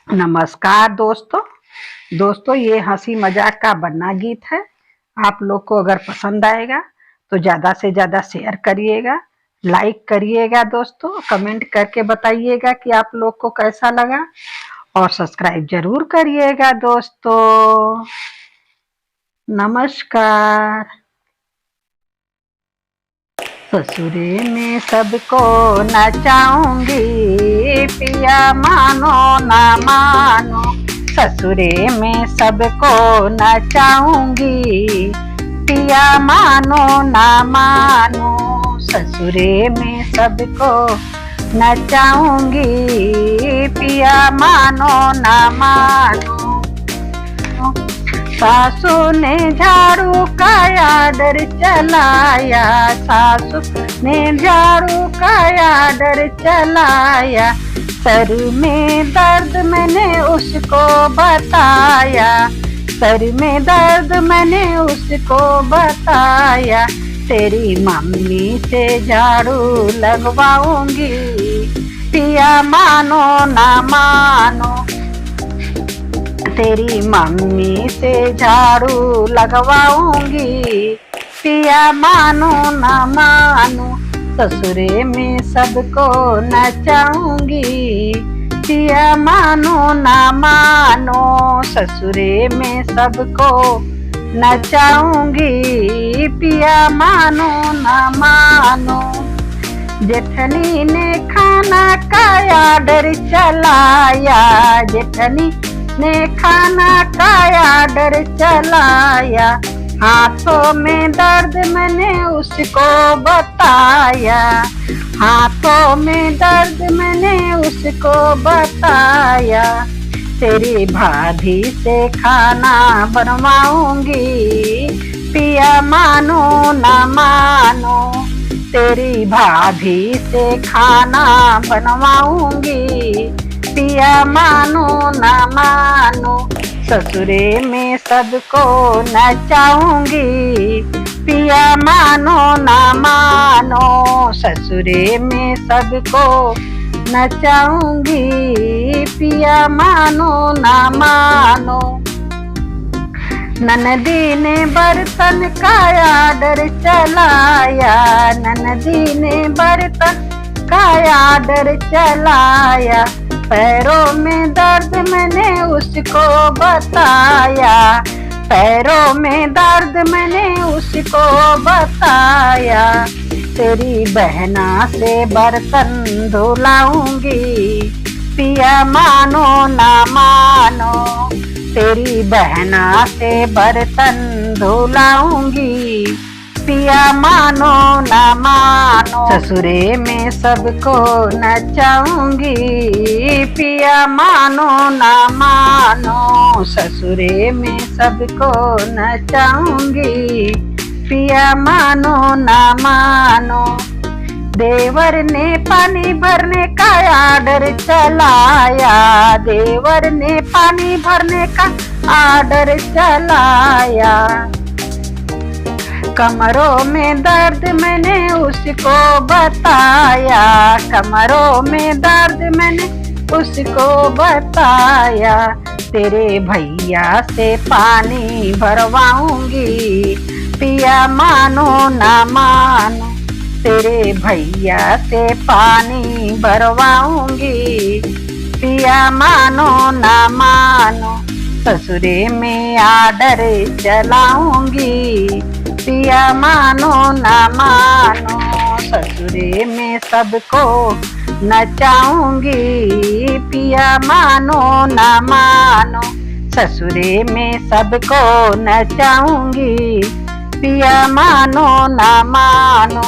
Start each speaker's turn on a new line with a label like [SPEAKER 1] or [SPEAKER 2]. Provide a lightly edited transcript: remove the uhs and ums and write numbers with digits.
[SPEAKER 1] नमस्कार दोस्तों ये हंसी मजाक का बन्ना गीत है। आप लोग को अगर पसंद आएगा तो ज़्यादा से ज़्यादा शेयर करिएगा, लाइक करिएगा दोस्तों, कमेंट करके बताइएगा कि आप लोग को कैसा लगा और सब्सक्राइब जरूर करिएगा दोस्तों। नमस्कार। ससुरे में सबको नचाऊंगी, पिया मानो ना मानो। ससुरे में सबको नचाऊंगी, पिया मानो ना मानो। ससुरे में सबको नचाऊंगी, पिया मानो ना मानो। सासू ने झाड़ू का आर्डर चलाया, सासू ने झाड़ू का आर्डर चलाया। सर में दर्द मैंने उसको बताया, सर में दर्द मैंने उसको बताया। तेरी मम्मी से झाड़ू लगवाऊंगी, पिया मानो ना मानो। तेरी मम्मी से झाड़ू लगवाऊंगी, पिया मानो ना मानो। ससुरे में सबको नचाऊंगी, पिया मानो ना मानो। ससुरे में सबको नचाऊंगी, पिया मानो ना मानो। जेठनी ने खाना का आर्डर चलाया, जेठनी ने खाना का आर्डर चलाया। हाथों में दर्द मैंने उसको बताया, हाथों में दर्द मैंने उसको बताया। तेरी भाभी से खाना बनवाऊंगी, पिया मानो ना मानो। तेरी भाभी से खाना बनवाऊंगी, पिया मानो ना मानो। ससुरे में सबको नचाऊंगी, पिया मानो ना मानो। ससुरे में सबको नचाऊंगी, पिया मानो ना मानो। ननदी ने बर्तन का आर्डर चलाया, ननदी ने बर्तन का आर्डर चलाया। पैरों में दर्द मैंने उसको बताया, पैरों में दर्द मैंने उसको बताया। तेरी बहना से बर्तन धुलाऊंगी, पिया मानो ना मानो। तेरी बहना से बर्तन धुलाऊंगी, पिया मानो ना मानो। ससुरे में सबको नचाऊंगी, पिया मानो ना मानो। ससुरे में सबको नचाऊंगी, पिया मानो ना मानो। देवर ने पानी भरने का आर्डर चलाया, देवर ने पानी भरने का आर्डर चलाया। कमरों में दर्द मैंने उसको बताया, कमरों में दर्द मैंने उसको बताया। तेरे भैया से पानी भरवाऊंगी, पिया मानो ना मानो। तेरे भैया से पानी भरवाऊंगी, पिया मानो ना मानो। ससुरे में आर्डर चलाऊंगी, पिया मानो ना मानो। ससुरे में सबको नचाऊंगी, पिया मानो ना मानो। ससुरे में सबको नचाऊंगी, पिया मानो ना मानो।